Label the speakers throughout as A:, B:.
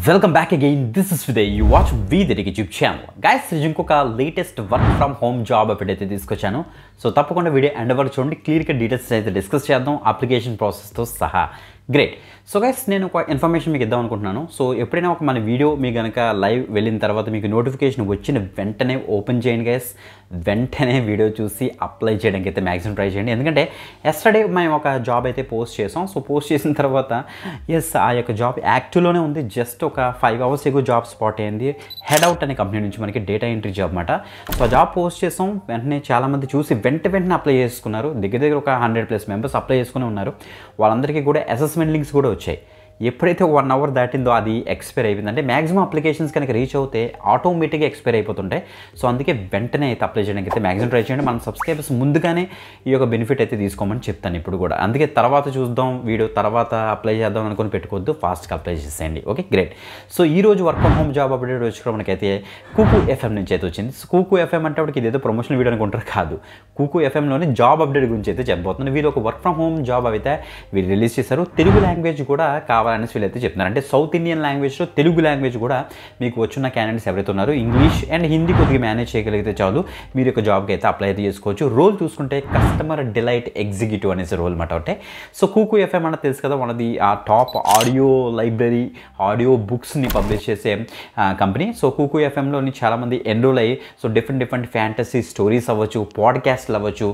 A: Welcome back again. This is Videy. You watch Videy YouTube channel. Guys, ఇంకొక latest work from home job update అయితే తీసుకొచ్చాను. So తప్పకుండా video end వరకు చూడండి. క్లియర్గా డీటెయిల్స్ అయితే డిస్కస్ చేద్దాం అప్లికేషన్ ప్రాసెస్తో సహా. గ్రేట్. సో గైస్, నేను ఒక ఇన్ఫర్మేషన్ మీకు ఇద్దాం అనుకుంటున్నాను. సో ఎప్పుడైనా ఒక మన వీడియో మీ కనుక లైవ్ వెళ్ళిన తర్వాత మీకు నోటిఫికేషన్ వచ్చిన వెంటనే ఓపెన్ చేయండి గైస్. వెంటనే వీడియో చూసి అప్లై చేయడానికి అయితే మ్యాక్సిమం ట్రై చేయండి. ఎందుకంటే ఎస్టర్డే మేము ఒక జాబ్ అయితే పోస్ట్ చేసాం. సో పోస్ట్ చేసిన తర్వాత ఆ యొక్క జాబ్ యాక్టివ్లోనే ఉంది. జస్ట్ ఒక 5 hours ఎగో జాబ్ స్పాట్ అయింది. హెడ్ అవుట్ అనే కంపెనీ నుంచి మనకి డేటా ఎంట్రీ జాబ్ అన్నమాట. సో ఆ జాబ్ పోస్ట్ చేసాం. వెంటనే చాలామంది చూసి వెంటనే అప్లై చేసుకున్నారు. దగ్గర ఒక 100+ మెంబర్స్ అప్లై చేసుకుని ఉన్నారు. వాళ్ళందరికీ కూడా అసెస్మెంట్ లింక్స్ కూడా వచ్చాయి. ఎప్పుడైతే 1 hour దాటిందో అది ఎక్స్పైర్ అయిపోయింది. అంటే మ్యాక్సిమం అప్లికేషన్స్ కనుక రీచ్ అవుతే ఆటోమేటిక్గా ఎక్స్పైర్ అయిపోతుంటాయి. సో అందుకే వెంటనే అయితే అప్లై చేయడానికి అయితే మ్యాక్సిమం ట్రై చేయండి. మన సబ్స్క్రైబర్స్ ముందుగానే ఈ యొక్క బెనిఫిట్ అయితే తీసుకోమని చెప్తాను ఇప్పుడు కూడా. అందుకే తర్వాత చూద్దాం వీడియో, తర్వాత అప్లై చేద్దాం అనుకుని పెట్టుకోవద్దు, ఫాస్ట్గా అప్లై చేసేయండి. Okay, great. సో ఈ రోజు work from home job update వచ్చి మనకైతే కుకు ఎఫ్ఎం నుంచి అయితే వచ్చింది. కుకు ఎఫ్ఎం అంటే వాడికి ఇదేదో ప్రమోషనల్ వీడియో అనుకుంటారు, కాదు. కుకు ఎఫ్ఎంలోని జాబ్ అప్డేట్ గురించి అయితే చెప్పబోతున్నాను. వీళ్ళు ఒక వర్క్ ఫ్రమ్ హోమ్ జాబ్ అయితే వీళ్ళు రిలీజ్ చేశారు. తెలుగు లాంగ్వేజ్ కూడా కావాలనేసి వీళ్ళైతే చెప్తున్నారు. అంటే సౌత్ ఇండియన్ లాంగ్వేజ్లో తెలుగు లాంగ్వేజ్ కూడా మీకు వచ్చిన క్యాండిడేట్స్ ఎవరైతే ఉన్నారో ఇంగ్లీష్ అండ్ హిందీ కొద్దిగా మేనేజ్ చేయగలిగితే చాలు మీరు యొక్క జాబ్కి అయితే అప్లై అయితే చేసుకోవచ్చు. రోల్ చూసుకుంటే కస్టమర్ డిలైట్ ఎగ్జిక్యూటివ్ అనేసి రోల్ అనమాట. అంటే సో కుకు ఎఫ్ఎం అన్నది తెలుసు కదా, మనది ఆ టాప్ ఆడియో లైబ్రరీ, ఆడియో బుక్స్ని పబ్లిష్ చేసే కంపెనీ. సో కుకు ఎఫ్ఎంలోని చాలామంది ఎన్రోల్ అయ్యి సో డిఫరెంట్ ఫ్యాంటసీ స్టోరీస్ అవ్వచ్చు, పాడ్కాస్ట్లు అవ్వచ్చు,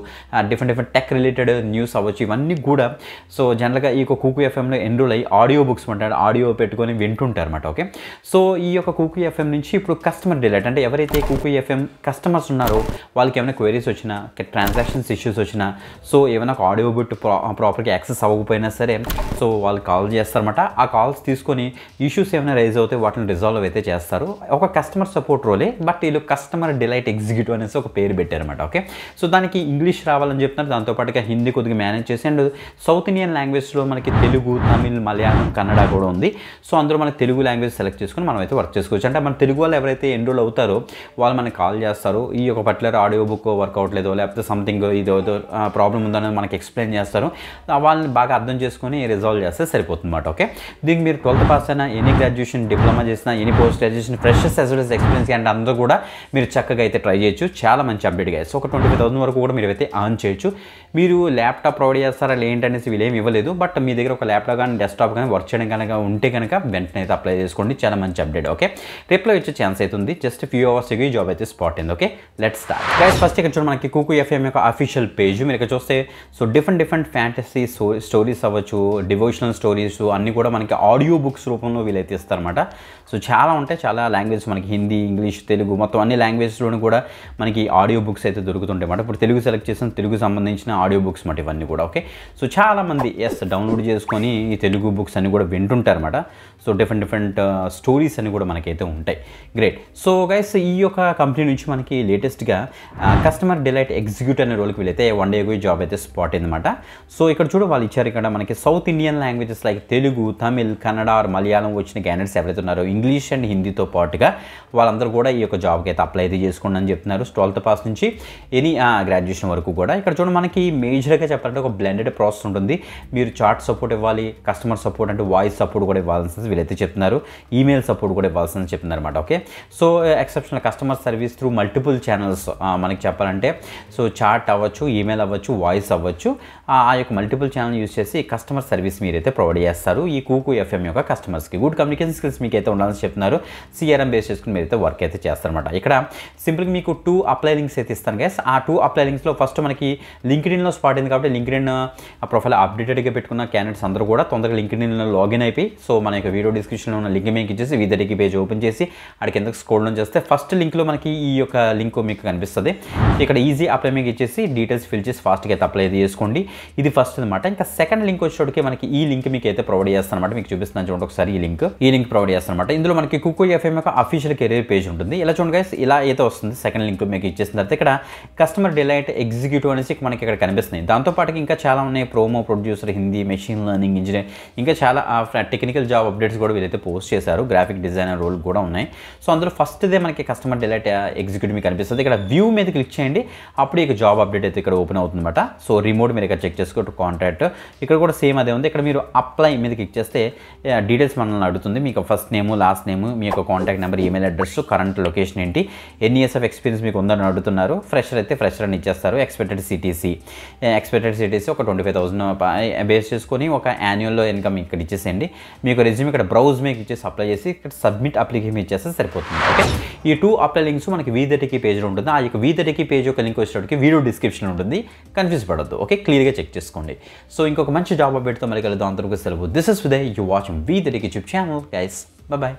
A: డిఫరెంట్ టెక్ రిలేటెడ్ న్యూస్ అవ్వచ్చు, ఇవన్నీ కూడా సో జనరల్గా ఈ యొక్క కుకు ఎఫ్ఎంలో ఎన్రోల్ అయ్యి ఆడియో బుక్స్ అంటారు, ఆడియో పెట్టుకొని వింటుంటారు అనమాట. ఓకే, సో ఈ యొక్క కుకు ఎఫ్ఎం నుంచి ఇప్పుడు కస్టమర్ డిలైట్ అంటే ఎవరైతే కుకు ఎఫ్ఎం కస్టమర్స్ ఉన్నారో వాళ్ళకి ఏమైనా క్వైరీస్ వచ్చినా, ట్రాన్సాక్షన్స్ ఇష్యూస్ వచ్చినా, సో ఏమైనా ఒక ఆడియో బుక్ ప్రాపర్గా యాక్సెస్ అవ్వకపోయినా సరే సో వాళ్ళు కాల్ చేస్తారన్నమాట. ఆ కాల్స్ తీసుకొని ఇష్యూస్ ఏమైనా రైజ్ అవుతే వాటిని రిజాల్వ్ అయితే చేస్తారు. ఒక కస్టమర్ సపోర్ట్ రోలే, బట్ వీళ్ళు కస్టమర్ డిలైట్ ఎగ్జిక్యూటివ్ అనేసి ఒక పేరు పెట్టారన్నమాట. ఓకే, సో దానికి ఇంగ్లీష్ రావాలని చెప్తున్నారు. దాంతోపాటుగా హిందీ కొద్దిగా మేనేజ్ చేసి అండ్ సౌత్ ఇండియన్ లాంగ్వేజ్లో మనకి తెలుగు, తమిళ్, మలయాళం, కన్నడ కూడా ఉంది. సో అందులో మనకి తెలుగు లాంగ్వేజ్ సెలెక్ట్ చేసుకుని మనం అయితే వర్క్ చేసుకోవచ్చు. అంటే మన తెలుగు వాళ్ళు ఎవరైతే ఎన్రోల్ అవుతారో వాళ్ళు మనకి కాల్ చేస్తారు. ఈ యొక్క పర్టికులర్ ఆడియో బుక్ వర్క్ అవ్వట్లేదో లేకపోతే సంథింగ్ ఇదో ప్రాబ్లం ఉందనేది మనకి ఎక్స్ప్లెయిన్ చేస్తారు. వాళ్ళని బాగా అర్థం చేసుకొని రిజాల్వ్ చేస్తే సరిపోతుంది అన్నమాట. ఓకే, దీనికి మీరు 12th పాస్ అయినా, ఎనీ గ్రాడ్యుయేషన్, డిప్లొమా చేసినా, any post graduation, freshers as well as experience and అందరూ కూడా మీరు చక్కగా అయితే ట్రై చేయొచ్చు. చాలా మంచి అప్డేట్ గా. సో ఒక 25,000 వరకు కూడా మీరు అయితే ఆన్ చేయొచ్చు. మీరు ల్యాప్టాప్ ప్రొవైడ్ చేస్తారా ఏంటనేసి వీళ్ళేమి ఇవ్వలేదు, బట్ మీ దగ్గర ఒక ల్యాప్టాప్ కానీ డెస్క్టాప్ కానీ వర్క్ చేయడం కనుక ఉంటే కనుక వెంటనే అయితే అప్లై చేసుకోండి. చాలా మంచి అప్డేట్. ఓకే, రిప్లై వచ్చే ఛాన్స్ అవుతుంది. జస్ట్ ఫ్యూ అవర్స్ ఈ జాబ్ అయితే స్పాట్ అయింది. Okay, let's start. Guys, first ఇక్కడ చూడండి మనకి కుకు ఎఫ్ఎం యొక్క అఫీషియల్ పేజ్. మీరు ఇక్కడ చూస్తే సో డిఫరెంట్ ఫ్యాంటసీ స్టోరీస్ అవ్వచ్చు, డివోషనల్ స్టోరీస్ అన్నీ కూడా మనకి ఆడియో బుక్స్ రూపంలో వీళ్ళైతే ఇస్తారన్నమాట. సో చాలా ఉంటాయి, చాలా లాంగ్వేజ్ మనకి హిందీ, ఇంగ్లీష్, తెలుగు మొత్తం అన్ని లాంగ్వేజ్లోనూ కూడా మనకి ఆడియో బుక్స్ అయితే దొరుకుతుంటాయి అన్నమాట. ఇప్పుడు తెలుగు సెలెక్ట్ చేసిన తెలుగు సంబంధించిన ఆడియో బుక్స్ మాట ఇవన్నీ కూడా. ఓకే, సో చాలామంది డౌన్లోడ్ చేసుకొని ఈ తెలుగు బుక్స్ అన్ని కూడా వింటుంటారు అనమాట. సో డిఫరెంట్ స్టోరీస్ అన్ని కూడా మనకైతే ఉంటాయి. గ్రేట్. సో గైస్, ఈ యొక్క కంపెనీ నుంచి మనకి లేటెస్ట్గా కస్టమర్ డిలైట్ ఎగ్జిక్యూటివ్ అనే రోల్కి వీళ్ళైతే 1 day జాబ్ అయితే స్పాట్ అయిందన్నమాట. సో ఇక్కడ చూడ వాళ్ళు ఇచ్చారు ఇక్కడ మనకి South Indian languages like Telugu, Tamil, Kannada or Malayalam వచ్చిన క్యాండిడేట్స్ ఎవరైతే ఉన్నారో ఇంగ్లీష్ అండ్ హిందీతో పాటుగా వాళ్ళందరూ కూడా ఈ యొక్క జాబ్కి అయితే అప్లై అయితే చేసుకోండి అని చెప్తున్నారు. 12th పాస్ నుంచి ఎనీ గ్రాడ్యుయేషన్ వరకు కూడా. ఇక్కడ చూడండి మనకి మేజర్గా చెప్పాలంటే ఒక బ్లెండెడ్ ప్రాసెస్ ఉంటుంది. మీరు చాట్ సపోర్ట్ ఇవ్వాలి, కస్టమర్ సపోర్ట్ అంటే వాయిస్ సపోర్ట్ కూడా ఇవ్వాల్సింది వీళ్ళైతే చెప్తున్నారు, ఈమెయిల్ సపోర్ట్ కూడా ఇవ్వాల్సింది చెప్తున్నారు అనమాట. Okay, so exceptional customer service through multiple channels మనకి చెప్పాలంటే సో చాట్ అవ్వచ్చు, ఈమెయిల్ అవ్వచ్చు, వాయిస్ అవ్వచ్చు, ఆ యొక్క మల్టిపుల్ ఛానల్ యూజ్ చేసి కస్టమర్ సర్వీస్ మీరైతే ప్రొవైడ్ చేస్తారు ఈ కుకు ఎఫ్ఎం యొక్క కస్టమర్స్కి. గుడ్ కమ్యూనికేషన్ స్కిల్స్ మీకు అయితే ఉండాలని చెప్తున్నారు. సిఆర్ఎం బేస్ చేసుకుని మీరైతే వర్క్ అయితే చేస్తారనమాట. ఇక్కడ సింపుల్గా మీకు 2 అప్లై లింక్స్ అయితే ఇస్తాను గైస్. ఆ 2 అప్లై లింక్స్లో ఫస్ట్ మనకి లింక్డ్ఇన్లో స్పాట్ అయింది కాబట్టి లింక్డ్ఇన్ ప్రొఫైల్ అప్డేటెడ్గా పెట్టుకున్న క్యాండిడేట్స్ అందరూ కూడా తొందరగా లింక్డ్ఇన్లో లాగిన్ అయిపోయి సో మన యొక్క వీడియో డిస్క్రిప్షన్లో ఉన్న లింక్ మీకు ఇచ్చేసి వీదరికి పేజ్ ఓపెన్ చేసి అక్కడికి ఎందుకు స్క్రోల్ డౌన్ చేస్తే ఫస్ట్ లింక్లో మనకి ఈ యొక్క లింక్ మీకు కనిపిస్తుంది. ఇక్కడ ఈజీ అప్లై మీకు ఇచ్చేసి డీటెయిల్స్ ఫిల్ చేసి ఫాస్ట్గా అయితే అప్లై చేసుకోండి. ఇది ఫస్ట్ అనమాట. ఇంకా సెకండ్ లింక్ వచ్చేటికి మనకి ఈ లింక్ మీకు అయితే ప్రొవైడ్ చేస్తాను అనమాట. మీకు చూపిస్తున్నాను చూడండి ఒకసారి. ఈ లింక్ ప్రొవైడ్ చేస్తాను అనమాట. ఇందులో మనకి కుకు ఎఫ్ఎం యొక్క అఫీషియల్ కెరీర్ పేజ్ ఉంటుంది. ఇలా చూడండి గైస్, ఇలా అయితే వస్తుంది. సెకండ్ లింక్ మీకు ఇచ్చేసిన తర్వాత ఇక్కడ కస్టమర్ డిలైట్ ఎగ్జిక్యూటివ్ అనేసి మనకి ఇక్కడ కనిపిస్తున్నాయి. దాంతోపాటు ఇంకా చాలా ఉన్నాయి. Promo producer, Hindi, machine learning engineer, ఇంకా చాలా టెక్నికల్ జాబ్ అప్డేట్స్ కూడా వీళ్ళైతే పోస్ట్ చేశారు. గ్రాఫిక్ డిజైనర్ రోల్ కూడా ఉన్నాయి. సో అందులో ఫస్ట్దే మనకి కస్టమర్ డిలైట్ ఎగ్జిక్యూటివ్ మీకు కనిపిస్తుంది. ఇక్కడ వ్యూ మీద క్లిక్ చేయండి, అప్పుడు ఇక జాబ్ అప్డేట్ అయితే ఇక్కడ ఓపెన్ అవుతుందన్నమాట. సో రిమోట్ మీరు ఇక్కడ చెక్ చేసుకోవచ్చు. కాంటాక్ట్ ఇక్కడ కూడా సేమ్ అదే ఉంది. ఇక్కడ మీరు అప్లై మీద క్లిక్ చేస్తే డీటెయిల్స్ మనల్ని అడుగుతుంది. మీకు ఫస్ట్ నేము, లాస్ట్ నేము, మీ యొక్క contact number, email address, current location ఏంటి, ఎన్ని ఇయర్స్ ఆఫ్ ఎక్స్పీరియన్స్ మీకు ఉందని అడుగుతున్నారు. ఫ్రెషర్ అయితే ఫ్రెషర్ అని ఇచ్చేస్తారు. ఎక్స్పెక్టెడ్ సిటీసీ ఒక 25,000 బేస్ చేసుకొని ఒక యాన్యువల్ ఇన్కమ్ ఇక్కడ ఇచ్చేసేయండి. మీకు రెజ్యూమ్ ఇక్కడ బ్రౌజ్ మీకు ఇచ్చేసి అప్లై చేసి ఇక్కడ సబ్మిట్ అప్లికేషన్ ఇచ్చేస్తే సరిపోతుంది. ఓకే, ఈ 2 అప్లై లింక్స్ మనకి V30K పేజ్లో ఉంటుంది. ఆ యొక్క V30K పేజ్ యొక్క లింక్ వచ్చేటప్పటికి వీడియో డిస్క్రిప్షన్ ఉంటుంది. కన్ఫ్యూజ్ పడద్దు. ఓకే, క్లియర్గా చెక్ చేసుకోండి. సో ఇంకొక మంచి జాబ్ అప్డేట్తో మళ్ళీ కలుద్దాం. అంతవరకు సెలవు. దిస్ ఇస్ విదయ్, you watching V30K YouTube channel. Guys, bye bye.